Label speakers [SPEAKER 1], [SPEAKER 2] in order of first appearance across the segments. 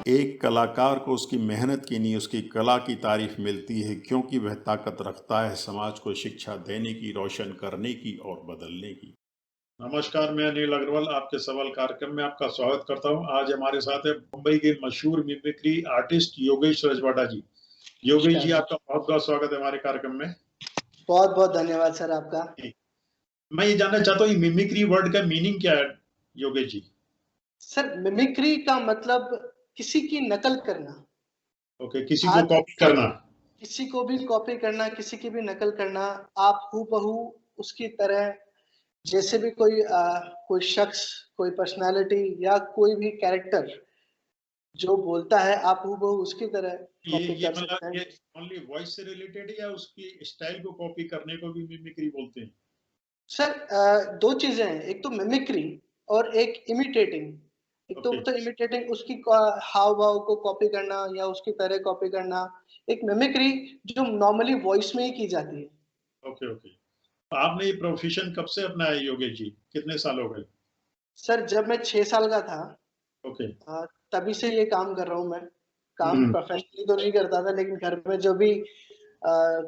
[SPEAKER 1] एक कलाकार को उसकी मेहनत की नहीं, उसकी कला की तारीफ मिलती है, क्योंकि वह ताकत रखता है समाज को शिक्षा देने की, रोशन करने की और बदलने की। नमस्कार, मैं अनिल अग्रवाल आपके सवाल कार्यक्रम में आपका स्वागत करता हूं। आज हमारे साथ है मुंबई के मशहूर मिमिक्री आर्टिस्ट योगेश रजवाड़ा जी। योगेश जी, आपका बहुत बहुत स्वागत है हमारे कार्यक्रम में।
[SPEAKER 2] बहुत बहुत धन्यवाद सर आपका।
[SPEAKER 1] मैं ये जानना चाहता हूँ मिमिक्री वर्ड का मीनिंग क्या है योगेश जी?
[SPEAKER 2] सर मिमिक्री का मतलब किसी की नकल करना।
[SPEAKER 1] ओके, किसी को कॉपी करना।
[SPEAKER 2] किसी को भी कॉपी करना, किसी की भी नकल करना। आप हूबहू उसकी तरह, जैसे भी कोई शख्स, कोई पर्सनालिटी या कोई भी कैरेक्टर जो बोलता है, आप हूबहू उसकी तरह कॉपी
[SPEAKER 1] ये
[SPEAKER 2] कर सकते
[SPEAKER 1] मतलब
[SPEAKER 2] हैं।
[SPEAKER 1] ये ओनली वॉइस से रिलेटेड है या उसकी स्टाइल को कॉपी करने को भी मिमिक्री बोलते हैं?
[SPEAKER 2] सर दो चीजें हैं, एक तो मिमिक्री और एक इमिटेटिंग। एक तो
[SPEAKER 1] ओके,
[SPEAKER 2] इमिटेटिंग, उसकी हाव भाव को कॉपी करना या उसकी तरह कॉपी करना। एक मिमिक्री जो नॉर्मली वॉइस में ही की जाती है।
[SPEAKER 1] Okay, okay. तो आपने ये प्रोफेशन कब से अपनाया योगेश जी? कितने साल हो गए?
[SPEAKER 2] सर जब मैं 6 साल का था,
[SPEAKER 1] ओके।
[SPEAKER 2] तभी से ये काम कर रहा हूँ मैं। काम
[SPEAKER 1] हम्म।
[SPEAKER 2] प्रोफेशनली तो नहीं करता था, लेकिन घर में जो भी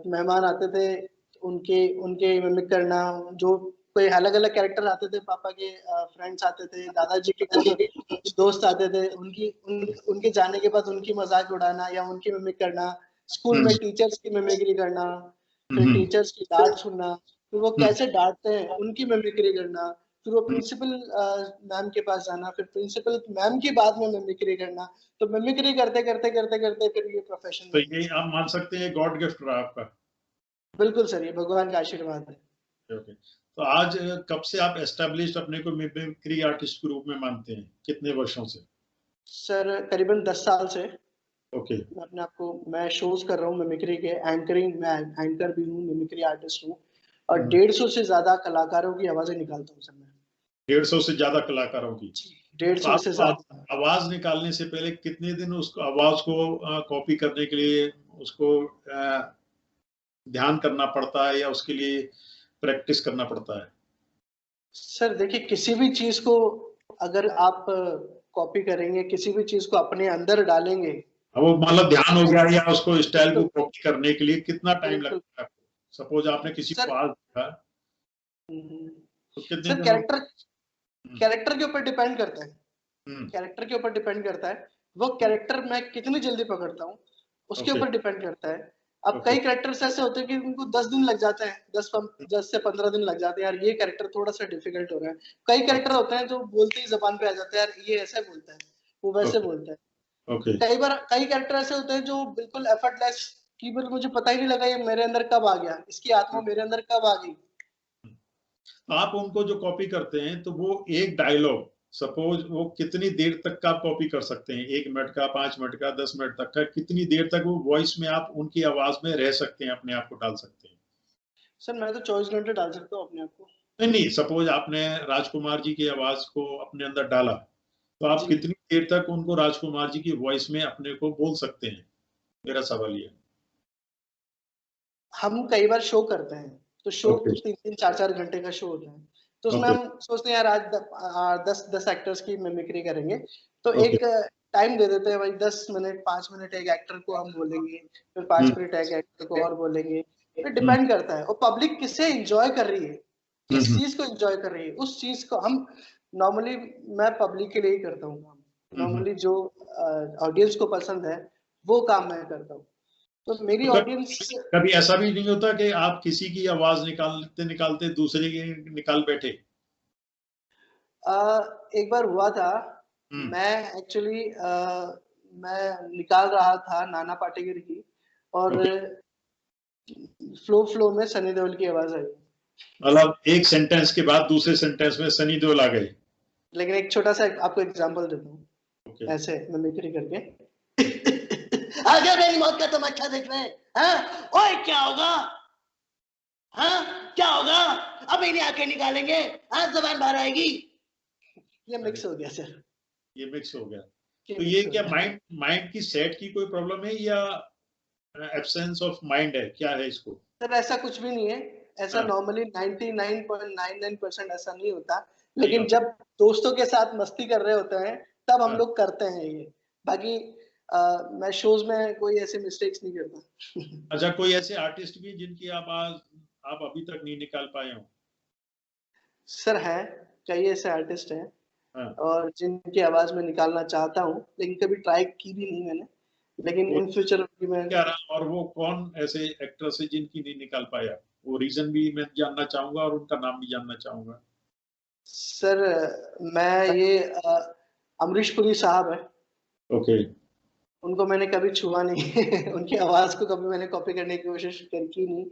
[SPEAKER 2] मेहमान आते थे, उनके उनके मिमिक करना। जो कोई अलग अलग कैरेक्टर आते थे, पापा के फ्रेंड्स आते थे, दादाजी के कुछ दोस्त आते थे, उनके जाने के बाद उनकी मजाक उड़ाना या उनकी मिमिक करना। स्कूल में टीचर्स की मिमिक्री करना, फिर
[SPEAKER 1] हम्म।
[SPEAKER 2] टीचर्स की डांट सुनना, फिर वो
[SPEAKER 1] हम्म।
[SPEAKER 2] कैसे डांटते हैं उनकी मिमिक्री करना, फिर वो प्रिंसिपल मैम के पास जाना, फिर प्रिंसिपल मैम की बाद में मिमिक्री करना। तो मिमिक्री करते करते करते करते फिर ये प्रोफेशन
[SPEAKER 1] तो
[SPEAKER 2] बन
[SPEAKER 1] ये
[SPEAKER 2] गया।
[SPEAKER 1] आप मान सकते हैं गॉड गिफ्ट रहा आपका।
[SPEAKER 2] बिल्कुल सर, ये भगवान का आशीर्वाद है।
[SPEAKER 1] ओके। तो आज कब से आप एस्टेब्लिश्ड अपने को मिमिक्री आर्टिस्ट के रूप में मानते हैं? कितने वर्षों से?
[SPEAKER 2] सर करीबन 10 साल से
[SPEAKER 1] ओके।
[SPEAKER 2] मैं अपने आप को, मैं शोज कर रहा हूँ मिमिक्री के, एंकरिंग, मैं एंकर भी हूँ, मिमिक्री आर्टिस्ट हूँ। और 150 से ज्यादा कलाकारों की आवाजें निकालता हूँ सर मैं।
[SPEAKER 1] 150 से ज्यादा कलाकारों की? तो
[SPEAKER 2] 150 से
[SPEAKER 1] आपको
[SPEAKER 2] ज्यादा।
[SPEAKER 1] आवाज निकालने से पहले कितने दिन उसको आवाज को कॉपी करने के लिए उसको ध्यान करना पड़ता है या उसके लिए प्रैक्टिस करना पड़ता है?
[SPEAKER 2] सर देखिए, किसी भी चीज को अगर आप कॉपी करेंगे, किसी भी चीज को अपने अंदर डालेंगे,
[SPEAKER 1] अब वो मतलब ध्यान हो गया या उसको स्टाइल को
[SPEAKER 2] बिल्कुल
[SPEAKER 1] कॉपी करने के लिए कितना टाइम
[SPEAKER 2] बिल्कुल
[SPEAKER 1] लगता है आपको? सपोज आपने किसी
[SPEAKER 2] सर।
[SPEAKER 1] को आज देखा
[SPEAKER 2] हम्म,
[SPEAKER 1] तो कितने
[SPEAKER 2] सर
[SPEAKER 1] दिनों?
[SPEAKER 2] कैरेक्टर कैरेक्टर के ऊपर डिपेंड करता है।
[SPEAKER 1] हम्म।
[SPEAKER 2] कैरेक्टर के ऊपर डिपेंड करता है। वो
[SPEAKER 1] हम्म।
[SPEAKER 2] कैरेक्टर मैं कितनी जल्दी पकड़ता हूँ, उसके
[SPEAKER 1] ओके,
[SPEAKER 2] ऊपर डिपेंड करता है। अब
[SPEAKER 1] ओके।
[SPEAKER 2] कई कैरेक्टर्स ऐसे होते हैं कि उनको 10 दिन लग जाते हैं, 10 से 15 दिन लग जाते हैं, यार ये कैरेक्टर थोड़ा सा डिफिकल्ट हो रहा है। कई कैरेक्टर होते हैं जो बोलते ही जबान पे आ जाते हैं, यार ये ऐसे बोलता है, वो वैसे
[SPEAKER 1] ओके,
[SPEAKER 2] बोलता है।
[SPEAKER 1] ओके।
[SPEAKER 2] कई बार कई कैरेक्टर ऐसे होते हैं जो बिल्कुल एफर्टलेस, कि बिल्कुल मुझे पता ही नहीं लगा ये मेरे अंदर कब आ गया, इसकी आत्मा मेरे अंदर कब आ गई।
[SPEAKER 1] आप उनको जो कॉपी करते हैं तो वो एक डायलॉग सपोज वो कितनी देर तक का आप कॉपी कर सकते हैं? 1 मिनट का, 5 मिनट का, 10 मिनट तक का? कितनी देर तक वो वॉइस में आप उनकी आवाज में रह सकते हैं, अपने आप को डाल सकते हैं?
[SPEAKER 2] सर मैं तो 24 घंटे डाल सकता हूँ अपने आप को।
[SPEAKER 1] नहीं नहीं, सपोज आपने राजकुमार जी की आवाज को अपने अंदर डाला तो आप
[SPEAKER 2] जी,
[SPEAKER 1] कितनी देर तक उनको राजकुमार जी की वॉइस में अपने को बोल सकते हैं? मेरा सवाल ये है।
[SPEAKER 2] हम कई बार शो करते हैं, तो शो
[SPEAKER 1] ओके,
[SPEAKER 2] 3-3 4-4 घंटे का शो होता है। तो उसमें
[SPEAKER 1] ओके,
[SPEAKER 2] हम सोचते हैं यार आज 10 एक्टर्स की मिमिक्री करेंगे, तो
[SPEAKER 1] ओके।
[SPEAKER 2] एक टाइम दे देते हैं भाई, 10 मिनट 5 मिनट एक एक्टर को हम बोलेंगे, फिर पांच
[SPEAKER 1] हम्म।
[SPEAKER 2] मिनट एक एक्टर को और बोलेंगे। फिर
[SPEAKER 1] हम्म।
[SPEAKER 2] डिपेंड करता है और पब्लिक किससे एंजॉय कर रही है, किस
[SPEAKER 1] हम्म।
[SPEAKER 2] चीज को एंजॉय कर रही है, उस चीज को हम नॉर्मली, मैं पब्लिक के लिए ही करता हूँ काम।
[SPEAKER 1] हम्म।
[SPEAKER 2] नॉर्मली जो ऑडियंस को पसंद है वो काम मैं करता हूँ। तो मेरी
[SPEAKER 1] तो
[SPEAKER 2] ऑडियंस,
[SPEAKER 1] कभी ऐसा भी नहीं होता कि आप किसी की आवाज निकालते निकालते दूसरे की निकाल बैठे?
[SPEAKER 2] एक बार हुआ था।
[SPEAKER 1] हम्म।
[SPEAKER 2] मैं एक्चुअली मैं निकाल रहा था नाना पाटेकर की, और
[SPEAKER 1] ओके।
[SPEAKER 2] फ्लो फ्लो में सनी देओल की आवाज आई।
[SPEAKER 1] मतलब एक सेंटेंस के बाद दूसरे सेंटेंस में सनी देओल आ गए?
[SPEAKER 2] लेकिन एक छोटा सा आपको एग्जांपल देता हूँ,
[SPEAKER 1] ओके।
[SPEAKER 2] ऐसे मिमिक्री करके। आगे मेरी मौत का तमाशा देख रहे हैं, हाँ? ओए क्या होगा, हाँ क्या होगा, अब इन्हें आके निकालेंगे, हाँ जबान बाहर आएगी। ये
[SPEAKER 1] अरे,
[SPEAKER 2] मिक्स हो गया सर।
[SPEAKER 1] ये मिक्स हो गया।
[SPEAKER 2] ये
[SPEAKER 1] तो ये
[SPEAKER 2] मिक्स हो
[SPEAKER 1] क्या
[SPEAKER 2] गया।
[SPEAKER 1] माइंड माइंड की सेट की कोई प्रॉब्लम है या एब्सेंस ऑफ माइंड है? क्या है इसको?
[SPEAKER 2] सर ऐसा कुछ भी नहीं है। ऐसा
[SPEAKER 1] हाँ,
[SPEAKER 2] नॉर्मली 99.99% ऐसा नहीं होता।
[SPEAKER 1] नहीं
[SPEAKER 2] लेकिन
[SPEAKER 1] होता।
[SPEAKER 2] जब दोस्तों के साथ मस्ती कर रहे होते हैं, तब हम
[SPEAKER 1] हाँ,
[SPEAKER 2] लोग करते हैं ये। बाकी मैं शोज में कोई ऐसे मिस्टेक्स नहीं करता।
[SPEAKER 1] अच्छा, कोई ऐसे आर्टिस्ट भी जिनकी आप अभी तक नहीं निकाल पाए हो?
[SPEAKER 2] सर है, कई ऐसे आर्टिस्ट हैं
[SPEAKER 1] हाँ,
[SPEAKER 2] और जिनकी आवाज मैं निकालना चाहता हूँ, लेकिन कभी ट्राई की भी नहीं मैंने। लेकिन
[SPEAKER 1] वो
[SPEAKER 2] इन फ्यूचर भी मैं
[SPEAKER 1] क्या रहा और वो कौन ऐसे एक्ट्रेस है जिनकी नहीं निकाल पाया? वो रीजन भी मैं जानना चाहूंगा और उनका नाम भी जानना चाहूंगा।
[SPEAKER 2] सर मैं ये अमरीश पुरी साहब है,
[SPEAKER 1] ओके।
[SPEAKER 2] उनको मैंने कभी छुआ नहीं उनकी आवाज को कभी मैंने कॉपी करने की कोशिश की नहीं।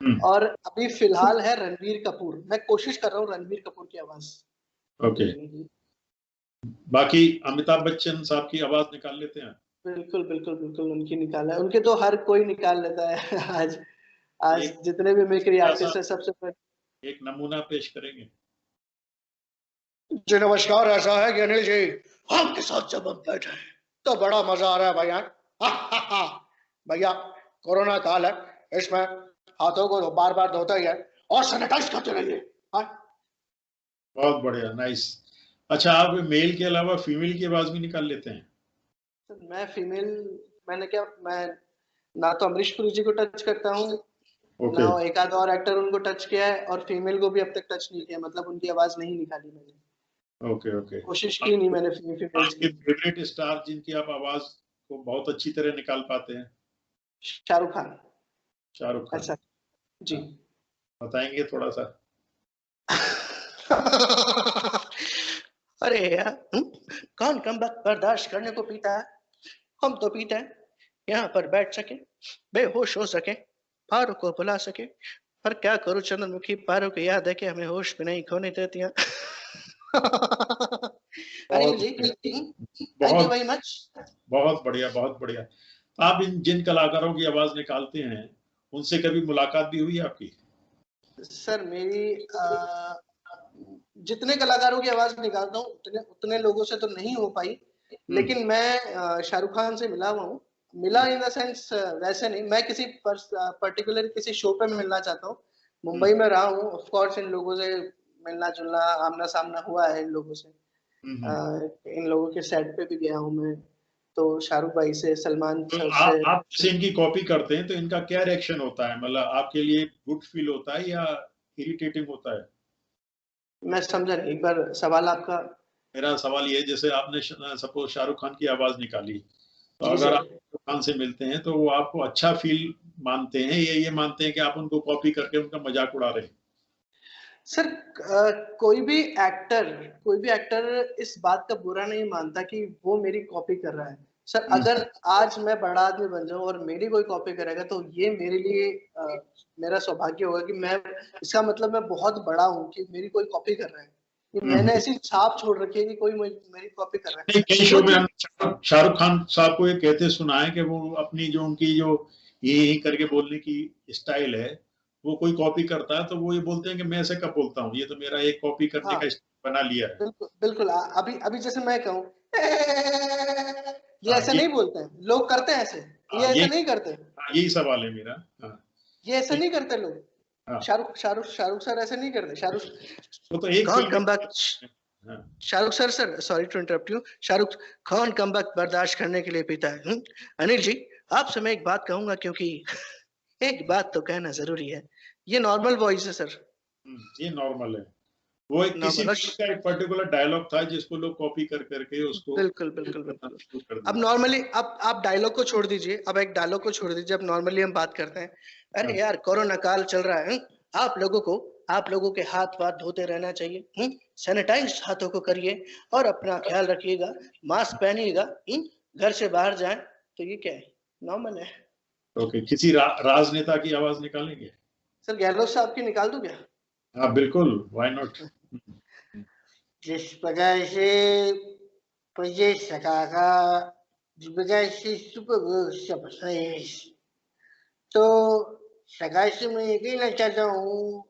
[SPEAKER 1] हम्म।
[SPEAKER 2] और अभी फिलहाल है रणबीर कपूर, मैं कोशिश कर रहा हूँ रणबीर कपूर की आवाज
[SPEAKER 1] ओके।
[SPEAKER 2] करने की।
[SPEAKER 1] बाकी अमिताभ बच्चन साहब की आवाज निकाल लेते हैं?
[SPEAKER 2] बिल्कुल बिल्कुल बिल्कुल उनकी निकाला है, उनके तो हर कोई निकाल लेता है आज। आज
[SPEAKER 1] एक
[SPEAKER 2] जितने भी मिमिक्री
[SPEAKER 1] छोटा सा
[SPEAKER 2] आर्टिस्ट है सबसे पहले।
[SPEAKER 1] एक नमूना पेश करेंगे?
[SPEAKER 3] जी नमस्कार। ऐसा है कि अनिल जी, आपके साथ जब हम बैठे हैं तो बड़ा मजा आ रहा है भैया। भैया, कोरोना काल है, इसमें हाथों को बार बार धोते ही है और सैनिटाइज करते रहिए। हाँ?
[SPEAKER 1] बहुत बढ़िया, नाइस। अच्छा, आप मेल के अलावा फीमेल की आवाज भी निकाल लेते हैं?
[SPEAKER 2] तो मैं ना तो अमरीश पुरी जी को टच करता हूँ,
[SPEAKER 1] ओके।
[SPEAKER 2] ना एक आध और एक्टर उनको टच किया है, और फीमेल को भी अब तक टच नहीं किया, मतलब उनकी आवाज नहीं निकाली मैंने,
[SPEAKER 1] ओके। ओके।
[SPEAKER 2] कोशिश की नहीं मैंने फीमेल्स
[SPEAKER 1] आपके
[SPEAKER 2] की।
[SPEAKER 1] फेवरेट स्टार जिनकी आप आवाज को बहुत अच्छी तरह निकाल पाते हैं?
[SPEAKER 2] शाहरुख खान।
[SPEAKER 1] शाहरुख खान।
[SPEAKER 2] ऐसा जी।
[SPEAKER 1] हाँ, बताएंगे थोड़ा सा?
[SPEAKER 3] अरे यार, कौन कम वक्त बर्दाश्त करने को पीता है? हम तो पीते हैं यहाँ पर बैठ सके, बेहोश हो सके, पारों को बुला सके। पर क्या करूं चंद्रमुखी, पारों की याद है कि हमें होश भी नहीं खोने देती हैं। अनिल
[SPEAKER 1] बहुत
[SPEAKER 3] जी,
[SPEAKER 1] बढ़िया,
[SPEAKER 3] थैंक यू
[SPEAKER 1] बहुत
[SPEAKER 3] वेरी मच।
[SPEAKER 1] बहुत बढ़िया, बहुत बढ़िया। आप इन जिन कलाकारों की आवाज निकालते हैं, उनसे कभी मुलाकात भी हुई आपकी?
[SPEAKER 2] सर मेरी जितने कलाकारों की आवाज निकालता हूँ उतने उतने लोगों से तो नहीं हो पाई,
[SPEAKER 1] हम्म।
[SPEAKER 2] लेकिन मैं शाहरुख खान से मिला हुआ हूँ। मिला इन द सेंस वैसे नहीं, मैं किसी पर्टिकुलर किसी शो पे मिलना चाहता हूँ। मुंबई
[SPEAKER 1] हम्म।
[SPEAKER 2] में रहा हूँ, ऑफ कोर्स इन लोगों से मिलना जुलना आमना सामना हुआ है इन लोगों से।
[SPEAKER 1] हम्म।
[SPEAKER 2] इन लोगों के सेट पे भी गया हूँ मैं, तो शाहरुख भाई से, सलमान
[SPEAKER 1] तो
[SPEAKER 2] सर से।
[SPEAKER 1] आप जैसे इनकी कॉपी करते हैं तो इनका क्या रिएक्शन होता है? मतलब आपके लिए गुड फील होता है या इरिटेटिंग होता है?
[SPEAKER 2] मैं समझा नहीं, एक बार सवाल आपका।
[SPEAKER 1] मेरा सवाल ये है, जैसे आपने सपोज शाहरुख खान की आवाज निकाली, तो
[SPEAKER 2] जी
[SPEAKER 1] अगर
[SPEAKER 2] सर।
[SPEAKER 1] आप शाहरुख खान से मिलते हैं तो वो आपको अच्छा फील मानते हैं या ये मानते हैं कि आप उनको कॉपी करके उनका मजाक उड़ा रहे हैं?
[SPEAKER 2] सर कोई भी एक्टर इस बात का बुरा नहीं मानता कि वो मेरी कॉपी कर रहा है। सर
[SPEAKER 1] हम्म।
[SPEAKER 2] अगर आज मैं बड़ा आदमी बन जाऊं और मेरी कोई कॉपी करेगा तो ये मेरे लिए मेरा सौभाग्य होगा कि मैं, इसका मतलब मैं बहुत बड़ा हूँ कि मेरी कोई कॉपी कर रहा है, कि मैंने
[SPEAKER 1] हम्म।
[SPEAKER 2] ऐसी छाप छोड़ रखी है कि कोई मेरी कॉपी कर रहा
[SPEAKER 1] नहीं,
[SPEAKER 2] है।
[SPEAKER 1] कई शो
[SPEAKER 2] जो
[SPEAKER 1] में
[SPEAKER 2] चीज
[SPEAKER 1] हमने शाहरुख खान साहब को ये कहते सुना है कि वो अपनी जो उनकी जो ये करके बोलने की स्टाइल है, वो कोई कॉपी करता है तो वो ये बोलते हैं कि मैं ऐसे कब बोलता हूँ, ये तो मेरा एक कॉपी करने
[SPEAKER 2] हाँ
[SPEAKER 1] का स्टाइल बना लिया है।
[SPEAKER 2] बिल्कुल बिल्कुल। अभी अभी जैसे मैं कहूँ ये
[SPEAKER 1] हाँ,
[SPEAKER 2] ऐसे नहीं बोलते हैं लोग, करते हैं ऐसे, ये
[SPEAKER 1] ये
[SPEAKER 2] ऐसे नहीं करते,
[SPEAKER 1] यही सवाल है मेरा। हाँ।
[SPEAKER 2] ये ऐसे
[SPEAKER 1] नहीं।
[SPEAKER 2] नहीं करते लोग।
[SPEAKER 1] हाँ,
[SPEAKER 2] शाहरुख सर ऐसे नहीं करते। शाहरुख
[SPEAKER 1] वो तो एक
[SPEAKER 3] कौन
[SPEAKER 1] फिल्म
[SPEAKER 3] कम
[SPEAKER 1] में।
[SPEAKER 3] वक्त,
[SPEAKER 1] हाँ।
[SPEAKER 3] Shahrukh sir sorry to interrupt you, Shahrukh कौन कम वक्त बर्दाश्त करने के लिए पीता है? अनिल जी, आपसे मैं एक बात कहूंगा, क्योंकि एक बात तो कहना जरूरी है। ये नॉर्मल वॉइस है सर,
[SPEAKER 1] ये नॉर्मल है। वो एक किसी
[SPEAKER 3] नॉर्मल।
[SPEAKER 1] फिल्म का एक पर्टिकुलर डायलॉग था जिसको लोग कॉपी कर करके उसको
[SPEAKER 3] बिल्कुल बिल्कुल
[SPEAKER 1] करना
[SPEAKER 3] बिल्कुल।
[SPEAKER 1] शुरू कर
[SPEAKER 3] अब
[SPEAKER 1] दिया।
[SPEAKER 3] नॉर्मली, अब आप डायलॉग को छोड़ दीजिए, अब एक डायलॉग को छोड़ दीजिए, अब नॉर्मली हम बात करते हैं।
[SPEAKER 1] हाँ।
[SPEAKER 3] अरे यार, कोरोना काल चल रहा है, आप लोगों के हाथ वाथ धोते रहना चाहिए, सैनिटाइज हाथों को करिए और अपना ख्याल रखिएगा, मास्क पहनिएगा, घर से बाहर जाएं। तो ये क्या है, नॉर्मल है।
[SPEAKER 1] ओके, किसी राजनेता की आवाज निकालेंगे?
[SPEAKER 2] सर गहलोत साहब की निकाल दूं क्या?
[SPEAKER 1] हाँ, बिल्कुल, व्हाई नॉट।
[SPEAKER 3] जिस प्रकार से प्रजेश सकाका, जिस प्रकार से सुपर सब तो सरकार से मैं ये कहना चाहता हूँ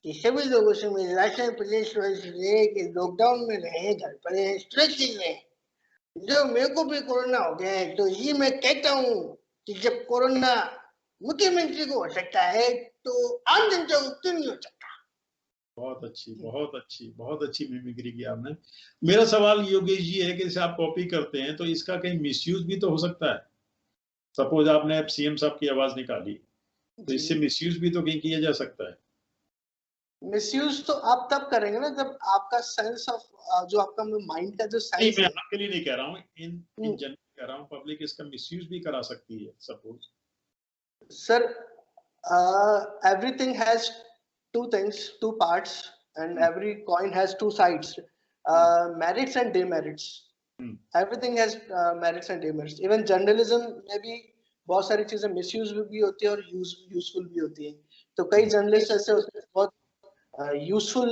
[SPEAKER 3] कि सभी लोगों से मेरी राजस्थान प्रदेश वाले कि लॉकडाउन में रहे, घर पर रहे, सुरक्षित रहे। जो मेरे को भी कोरोना हो गया है तो ये मैं कहता हूँ कि जब कोरोना मुख्यमंत्री को हो सकता है तो आम जनता को क्यों नहीं हो सकता।
[SPEAKER 1] बहुत अच्छी मिमिक्री की आपने। मेरा सवाल योगेश जी है कि जैसे आप कॉपी करते हैं तो इसका कहीं मिसयूज भी तो हो सकता है। सपोज आपने सीएम साहब की आवाज निकाली तो इससे
[SPEAKER 2] जी।
[SPEAKER 1] मिसयूज भी तो कहीं किया जा सकता है।
[SPEAKER 2] मिसयूज तो आप तब करेंगे ना जब आपका सेंस ऑफ जो आपका माइंड का जो
[SPEAKER 1] नहीं,
[SPEAKER 2] सेंस
[SPEAKER 1] मैं
[SPEAKER 2] है।
[SPEAKER 1] आपके लिए नहीं कह रहा हूँ, इन
[SPEAKER 2] हम्म,
[SPEAKER 1] जनरल कह रहा हूँ, पब्लिक इसका मिसयूज भी करा सकती है suppose.
[SPEAKER 2] Sir everything has two things, two parts, and every coin has two sides, merits and demerits. Everything has merits and demerits. Even journalism में भी बहुत सारी चीजें मिसयूज भी होती है और यूजफुल भी होती है। तो कई जर्नलिस्ट ऐसे होते हैं बहुत यूजफुल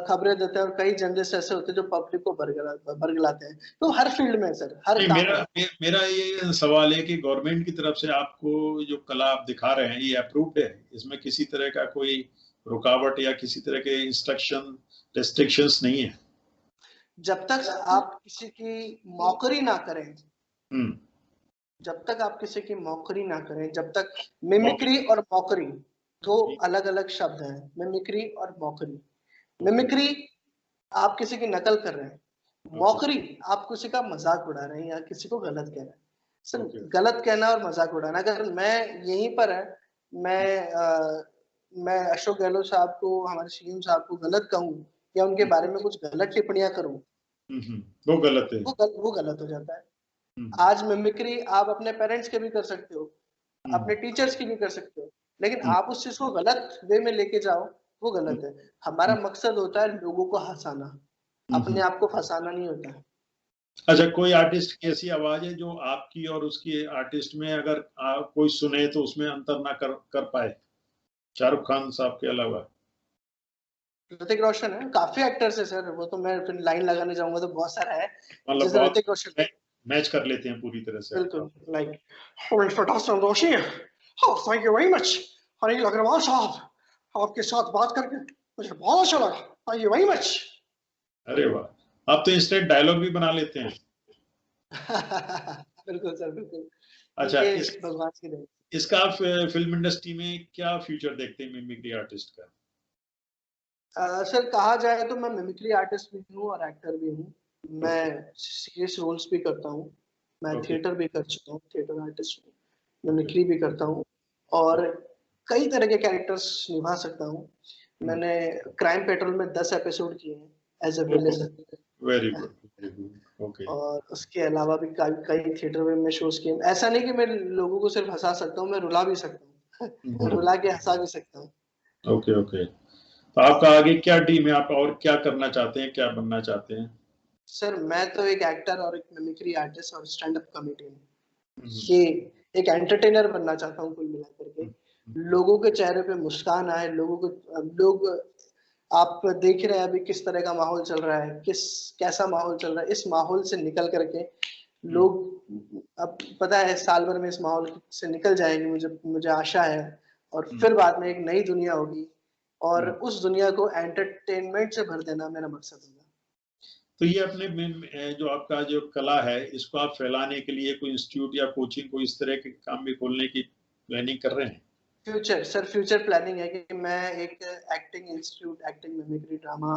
[SPEAKER 2] खबरें देते हैं और कई जर्नलिस्ट ऐसे होते हैं जो पब्लिक को बरगलाते हैं। तो हर फील्ड में सर, हर
[SPEAKER 1] नहीं,
[SPEAKER 2] काम
[SPEAKER 1] मेरा
[SPEAKER 2] में।
[SPEAKER 1] मेरा ये सवाल है कि गवर्नमेंट की तरफ से आपको जो कला आप दिखा रहे हैं ये अप्रूव्ड है, इसमें किसी तरह का कोई रुकावट या किसी तरह के इंस्ट्रक्शन रेस्ट्रिक्शंस नहीं है?
[SPEAKER 2] जब तक आप किसी की मौकरी ना करें,
[SPEAKER 1] हम्म।
[SPEAKER 2] जब तक आप किसी की मौकरी ना करें, जब तक मिमिक्री और मौकरी दो अलग अलग शब्द हैं। मिमिक्री और मौकरी। मिमिक्री आप किसी की नकल कर रहे हैं, मौकरी आप किसी का मजाक उड़ा रहे हैं या किसी को गलत कह रहे हैं। सर गलत कहना और मजाक उड़ाना, अगर मैं यहीं पर है, मैं अशोक गहलोत साहब को, हमारे सीएम साहब को गलत कहूं या उनके बारे में कुछ गलत टिप्पणियां करूं,
[SPEAKER 1] वो गलत है।
[SPEAKER 2] वो गलत हो जाता है। आज मिमिक्री आप अपने पेरेंट्स के भी कर सकते हो, अपने टीचर्स की भी कर सकते हो, लेकिन आप उस चीज को गलत वे में लेके जाओ, वो गलत है। हमारा मकसद होता है लोगों को हंसाना, अपने आप को फंसाना नहीं होता है।
[SPEAKER 1] अच्छा, कोई आर्टिस्ट की ऐसी आवाज है जो आपकी और उसकी आर्टिस्ट में अगर कोई सुने तो उसमें अंतर ना कर पाए, शाहरुख खान साहब के अलावा?
[SPEAKER 2] ऋतिक रोशन है, काफी एक्टर्स है सर, वो तो मैं फिर लाइन लगाने जाऊंगा तो बहुत सारा है।
[SPEAKER 1] मतलब
[SPEAKER 2] जैसे
[SPEAKER 1] बहुत
[SPEAKER 2] ऋतिक रोशन,
[SPEAKER 1] मैच कर लेते हैं पूरी तरह से आप।
[SPEAKER 2] बिल्कुल, लाइक फटासन रोशी, thank you very much Anil Agarwal साहब, आपके साथ बात करके मुझे बहुत अच्छा लगा, थैंक यू वेरी मच।
[SPEAKER 1] अरे वाह, आप तो इंस्टेंट डायलॉग भी बना लेते हैं।
[SPEAKER 2] बिल्कुल सर, बिल्कुल।
[SPEAKER 1] अच्छा,
[SPEAKER 2] ये भगवान की देन।
[SPEAKER 1] इसका आप फिल्म इंडस्ट्री में क्या फ्यूचर देखते हैं मिमिक्री आर्टिस्ट का?
[SPEAKER 2] सर कहा जाए तो मैं मिमिक्री आर्टिस्ट भी हूँ और एक्टर भी हूँ। मैं सीरियस रोल्स भी करता हूँ, मैं थिएटर भी कर चुका हूँ, थिएटर आर्टिस्ट हूँ, मिमिक्री भी करता हूँ और कई तरह के कैरेक्टर्स निभा सकता हूँ। मैंने क्राइम पेट्रोल में 10 एपिसोड किए हैं as a villain.
[SPEAKER 1] Very good, very good, okay.
[SPEAKER 2] और उसके अलावा भी कई थिएटर में शोज किए। ऐसा नहीं कि मैं लोगों को सिर्फ हंसा सकता हूँ, मैं रुला भी सकता हूँ। रुला के हंसा भी सकता हूँ।
[SPEAKER 1] Okay, okay. तो आपका आगे क्या ड्रीम है, आप और क्या करना चाहते हैं, क्या बनना चाहते हैं?
[SPEAKER 2] सर मैं तो एक एक्टर और एक मिमिक्री आर्टिस्ट और स्टैंड अप कॉमेडियन, ये एक एंटरटेनर बनना चाहता हूँ कुल मिलाकर के। लोगों के चेहरे पे मुस्कान आए, लोग आप देख रहे हैं अभी किस तरह का माहौल चल रहा है, कैसा माहौल चल रहा है, इस माहौल से निकल करके लोग, अब पता है साल भर में इस माहौल से निकल जाएंगे, मुझे आशा है। और फिर बाद में एक नई दुनिया होगी और उस दुनिया को एंटरटेनमेंट से भर देना मेरा मकसद होगा।
[SPEAKER 1] तो ये अपने जो आपका जो कला है इसको आप फैलाने के लिए कोई इंस्टीट्यूट या कोचिंग को इस तरह के काम भी खोलने की प्लानिंग कर रहे हैं?
[SPEAKER 2] फ्यूचर प्लानिंग है कि मैं एक acting institute, acting mimicry drama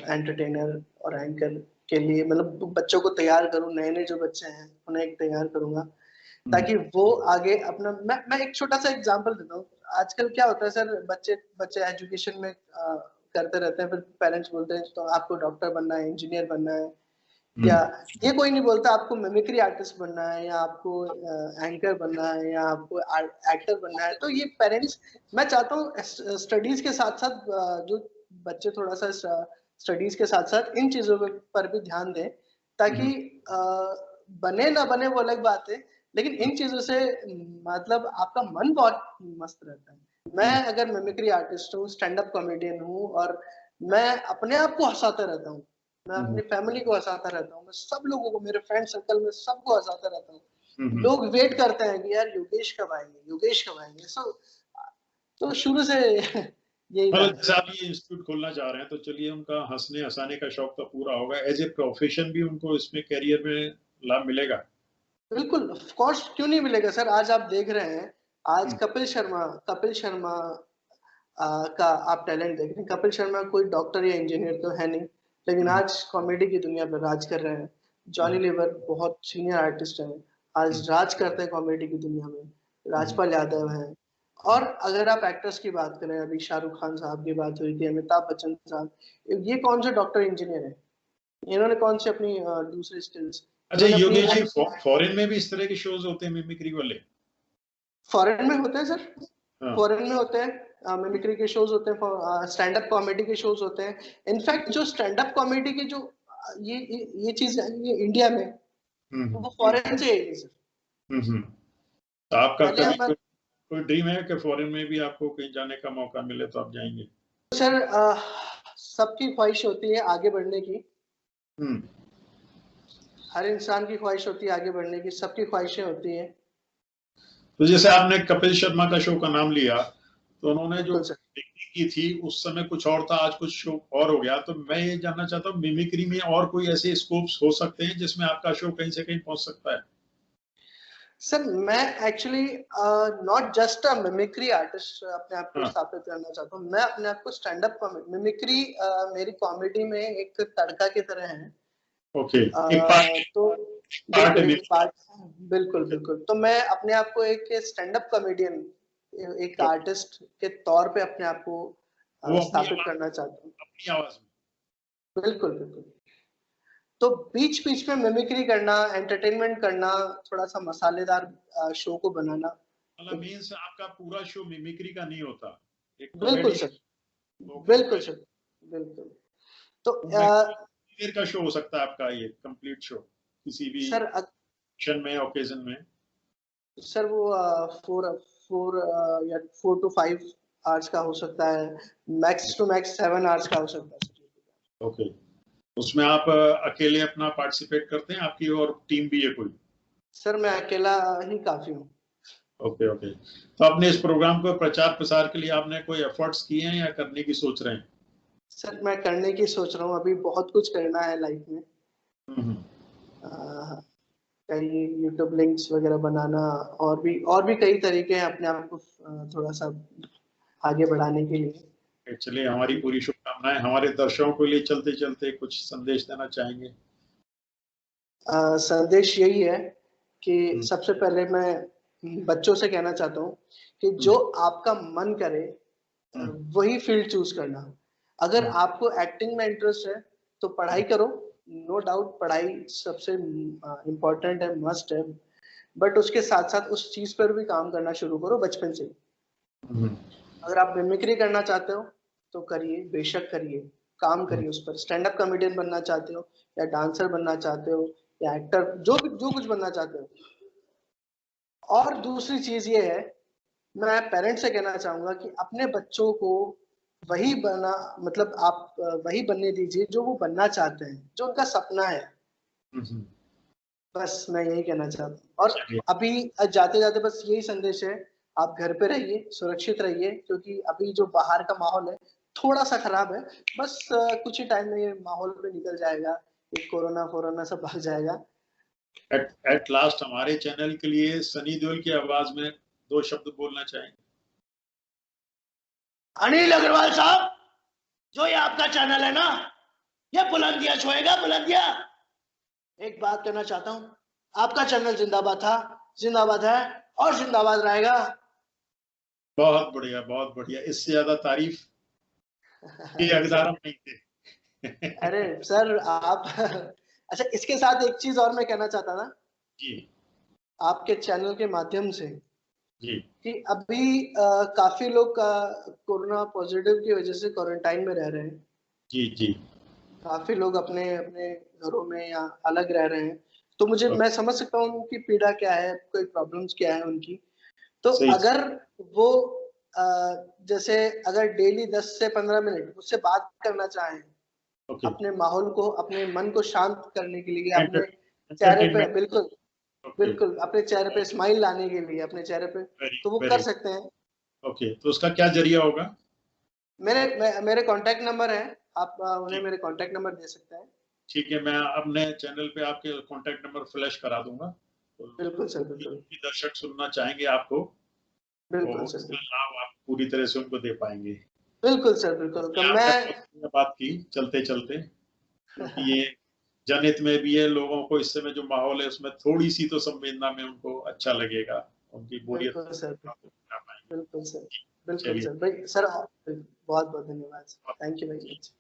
[SPEAKER 2] entertainer और एंकर के लिए, मतलब बच्चों को तैयार करूं, नए नए जो बच्चे हैं उन्हें एक तैयार करूंगा ताकि वो आगे अपना, मैं एक छोटा सा एग्जांपल देता हूँ। आजकल क्या होता है सर, बच्चे एजुकेशन में करते रहते हैं, फिर पेरेंट्स बोलते हैं तो आपको डॉक्टर बनना है, इंजीनियर बनना है, या ये कोई नहीं बोलता आपको मिमिक्री आर्टिस्ट बनना है या आपको एंकर बनना है या आपको एक्टर बनना है। तो ये पेरेंट्स, मैं चाहता हूँ स्टडीज के साथ साथ जो बच्चे थोड़ा सा स्टडीज के साथ साथ इन चीजों पर भी ध्यान दें, ताकि बने ना बने वो अलग बात है, लेकिन इन चीजों से मतलब आपका मन बहुत मस्त रहता है। मैं अगर मिमिक्री आर्टिस्ट हूँ, स्टैंड अप कॉमेडियन हूँ और मैं अपने आप को हंसाता रहता हूँ, मैं अपनी फैमिली को हंसाता रहता हूँ, मैं सब लोगों को, मेरे फ्रेंड सर्कल में सबको हंसाता रहता हूँ। लोग वेट करते हैं कि यार योगेश कब आएंगे, योगेश कब आएंगे। तो शुरू से यही
[SPEAKER 1] मतलब
[SPEAKER 2] बात
[SPEAKER 1] जैसे
[SPEAKER 2] है।
[SPEAKER 1] आप ये इंस्टीट्यूट खोलना चाह रहे हैं तो चलिए उनका हंसने हंसाने का शौक तो पूरा होगा, एज ए प्रोफेशन भी उनको इसमें करियर में लाभ मिलेगा।
[SPEAKER 2] बिल्कुल, ऑफ कोर्स, क्यों नहीं मिलेगा सर। आज आप देख रहे हैं, आज कपिल शर्मा का आप टैलेंट देख रहे हैं। कपिल शर्मा कोई डॉक्टर या इंजीनियर तो है नहीं, लेकिन आज कॉमेडी की दुनिया पर राज कर रहे हैं। जॉनी लीवर बहुत सीनियर आर्टिस्ट हैं, आज राज करते हैं कॉमेडी की दुनिया में। राजपाल यादव हैं। और अगर आप एक्टर्स की बात करें, अभी शाहरुख खान साहब की बात हुई थी, अमिताभ बच्चन साहब, ये कौन से डॉक्टर इंजीनियर हैं? इन्होंने कौन से अपनी दूसरी स्किल्स
[SPEAKER 1] अच्छा
[SPEAKER 2] इन्होंने
[SPEAKER 1] योगेश जी,
[SPEAKER 2] अपनी
[SPEAKER 1] फॉरेन में भी इस तरह के शोज होते हैं मिमिक्री वाले?
[SPEAKER 2] फॉरेन में होते हैं सर,
[SPEAKER 1] हाँ।
[SPEAKER 2] फॉरेन में होते हैं, मिमिक्री के शोज होते हैं, स्टैंड अप कॉमेडी के शोज होते हैं। इनफैक्ट जो स्टैंड अप कॉमेडी के जो ये चीज है, ये इंडिया में
[SPEAKER 1] हम्म
[SPEAKER 2] वो फॉरेन से है सर।
[SPEAKER 1] तो आपका
[SPEAKER 2] पहले
[SPEAKER 1] कभी
[SPEAKER 2] हम
[SPEAKER 1] कोई ड्रीम है कि फॉरेन में भी आपको कहीं जाने का मौका मिले तो आप जाएंगे?
[SPEAKER 2] सर सबकी ख्वाहिश होती है आगे बढ़ने की।
[SPEAKER 1] हम्म
[SPEAKER 2] हर इंसान की ख्वाहिश होती है आगे बढ़ने की, सबकी ख्वाहिशें होती हैं।
[SPEAKER 1] तो जैसे आपने कपिल शर्मा का शो का नाम लिया, तो उन्होंने जो
[SPEAKER 2] बिल्कुल सर।
[SPEAKER 1] मिमिक्री की थी उस समय कुछ और था, आज कुछ शो और हो गया। तो मैं ये जानना चाहता हूँ, मिमिक्री में और कोई ऐसे स्कोप्स हो सकते हैं जिसमें आपका शो कहीं से कहीं पहुंच सकता है?
[SPEAKER 2] सर मैं actually not just a mimicry artist अपने आप को
[SPEAKER 1] हाँ।
[SPEAKER 2] स्थापित करना चाहता हूँ। मैं अपने आप को स्टैंड अप मिमिक्री मेरी कॉमेडी में एक तड़का की तरह है।
[SPEAKER 1] ओके, एक पार्ट
[SPEAKER 2] तो
[SPEAKER 1] पार्ट है
[SPEAKER 2] बिल्कुल एक
[SPEAKER 1] मिमिक्री।
[SPEAKER 2] पार्ट, बिल्कुल बिल्कुल। तो मैं अपने आप को एक स्टैंड अप कॉमेडियन, एक
[SPEAKER 1] तो
[SPEAKER 2] आर्टिस्ट के तौर पे अपने आप को
[SPEAKER 1] वो
[SPEAKER 2] स्थापित करना चाहता हूँ।
[SPEAKER 1] अपनी आवाज में।
[SPEAKER 2] बिल्कुल बिल्कुल। तो बीच बीच में मिमिक्री करना, एंटरटेनमेंट करना, थोड़ा सा मसालेदार शो को बनाना।
[SPEAKER 1] मतलब मीन्स आपका पूरा शो मिमिक्री का नहीं होता, एक
[SPEAKER 2] बिल्कुल
[SPEAKER 1] कॉमेडी
[SPEAKER 2] सर,
[SPEAKER 1] शो। ओके,
[SPEAKER 2] बिल्कुल सर, बिल्कुल। तो
[SPEAKER 1] तो मैं देर का शो हो सकता है आपका ये कंप्लीट शो किसी भी
[SPEAKER 2] सर
[SPEAKER 1] फंक्शन में, ओकेजन में?
[SPEAKER 2] सर वो 4 to 5 आवर्स का हो सकता है, मैक्स टू मैक्स 7 आवर्स का हो सकता है सर।
[SPEAKER 1] ओके, उसमें आप अकेले अपना पार्टिसिपेट करते हैं, आपकी और टीम भी है कोई?
[SPEAKER 2] सर मैं अकेला ही काफी हूँ।
[SPEAKER 1] Okay okay. तो आपने इस प्रोग्राम को प्रचार प्रसार के लिए आपने कोई एफर्ट्स किए हैं या करने की सोच रहे हैं?
[SPEAKER 2] सर मैं करने की सोच रहा हूँ, अभी बहुत कुछ करना है लाइफ में।
[SPEAKER 1] हम्म।
[SPEAKER 2] अ, कई यूट्यूब लिंक्स वगैरह बनाना, और भी कई तरीके हैं अपने आप को थोड़ा सा आगे बढ़ाने के लिए।
[SPEAKER 1] चलिए, हमारी पूरी शुभकामनाएं। हमारे दर्शकों के लिए चलते चलते कुछ संदेश देना चाहेंगे?
[SPEAKER 2] संदेश यही है कि
[SPEAKER 1] हम्म,
[SPEAKER 2] सबसे पहले मैं बच्चों से कहना चाहता हूँ कि जो आपका मन करे
[SPEAKER 1] हम्म,
[SPEAKER 2] वही फील्ड चूज करना। अगर
[SPEAKER 1] हम्म,
[SPEAKER 2] आपको एक्टिंग में इंटरेस्ट है तो पढ़ाई करो, नो डाउट पढ़ाई सबसे इम्पोर्टेंट है, मस्ट है। बट उसके साथ साथ उस चीज पर भी काम करना शुरू करो बचपन से ही।
[SPEAKER 1] हम्म,
[SPEAKER 2] अगर आप मिमिक्री करना चाहते हो तो करिए, बेशक करिए, काम
[SPEAKER 1] हम्म।
[SPEAKER 2] करिए उस पर। स्टैंड अप कॉमेडियन बनना चाहते हो या डांसर बनना चाहते हो या एक्टर, जो कुछ बनना चाहते हो। और दूसरी चीज ये है, मैं पेरेंट्स से कहना चाहूंगा कि अपने बच्चों को वही बना, मतलब आप वही बनने दीजिए जो वो बनना चाहते हैं, जो उनका सपना है।
[SPEAKER 1] हम्म।
[SPEAKER 2] बस मैं यही कहना चाहता हूँ। और
[SPEAKER 1] चलिए,
[SPEAKER 2] अभी जाते जाते बस यही संदेश है, आप घर पे रहिए, सुरक्षित रहिए, क्योंकि अभी जो बाहर का माहौल है थोड़ा सा खराब है। बस कुछ ही टाइम में ये माहौल पे निकल जाएगा, ये कोरोना फोरोना सब भाग जाएगा।
[SPEAKER 1] एट लास्ट हमारे चैनल के लिए सनी देओल की आवाज में दो शब्द बोलना चाहेंगे?
[SPEAKER 3] अनिल अग्रवाल साहब, जो ये आपका चैनल है ना, ये बुलंदियां छुएगा, बुलंदियां। एक बात कहना चाहता हूँ, आपका चैनल जिंदाबाद था, जिंदाबाद है और जिंदाबाद रहेगा।
[SPEAKER 1] बहुत बढ़िया, बहुत बढ़िया। इससे ज्यादा तारीफ के हकदार हम नहीं थे।
[SPEAKER 2] अरे सर आप अच्छा, इसके साथ एक चीज और मैं कहना चाहता था
[SPEAKER 1] जी
[SPEAKER 2] आपके चैनल के माध्यम से,
[SPEAKER 1] जी
[SPEAKER 2] कि अभी काफी लोग कोरोना पॉजिटिव की वजह से क्वारंटाइन में रह रहे हैं।
[SPEAKER 1] जी जी।
[SPEAKER 2] काफी लोग अपने अपने घरों में या अलग रह रहे हैं। तो मैं समझ सकता हूँ उनकी पीड़ा क्या है, कोई प्रॉब्लम्स क्या है उनकी। तो
[SPEAKER 1] सही।
[SPEAKER 2] अगर वो अ, जैसे अगर डेली 10 से 15 मिनट मुझसे बात करना चाहें,
[SPEAKER 1] ओके।
[SPEAKER 2] अपने माहौल को, अपने मन को शांत करने के लिए, अपने चेहरे पे,
[SPEAKER 1] एंटरटेनमेंट।
[SPEAKER 2] बिल्कुल
[SPEAKER 1] ओके।
[SPEAKER 2] बिल्कुल, अपने चेहरे पे स्माइल लाने के लिए, अपने चेहरे पे,
[SPEAKER 1] वेरी
[SPEAKER 2] तो वो कर
[SPEAKER 1] वेरी।
[SPEAKER 2] सकते हैं।
[SPEAKER 1] ओके, तो उसका क्या जरिया होगा?
[SPEAKER 2] मेरे कांटेक्ट नंबर है, आप उन्हें
[SPEAKER 1] ठीक।
[SPEAKER 2] मेरे कांटेक्ट नंबर दे सकते हैं।
[SPEAKER 1] ठीक है, मैं अपने चैनल पे आपके कांटेक्ट नंबर फ्लैश करा दूंगा, तो
[SPEAKER 2] बिल्कुल सर,
[SPEAKER 1] जो
[SPEAKER 2] बिल्कुल।
[SPEAKER 1] भी दर्शक सुनना चाहेंगे आपको,
[SPEAKER 2] बिल्कुल
[SPEAKER 1] तो
[SPEAKER 2] सर,
[SPEAKER 1] इसका लाभ आप पूरी तरह से उनको दे पाएंगे।
[SPEAKER 2] बिल्कुल सर, बिल्कुल। तो
[SPEAKER 1] आपने
[SPEAKER 2] मैं
[SPEAKER 1] बहुत बढ़िया बात की चलते चलते, क्योंकि ये जनहित में भी है, लोगों को इस समय जो माहौल है उसमें थोड़ी सी तो संवेदना में उनको अच्छा लगेगा, उनकी बोरियत
[SPEAKER 2] बिल्कुल सर, बिल्कुल,
[SPEAKER 1] कर पाएंगे।
[SPEAKER 2] बिल्कुल सर, बिल्कुल
[SPEAKER 1] चलिए,
[SPEAKER 2] सर। भाई सर बहुत बहुत धन्यवाद। Thank you very much.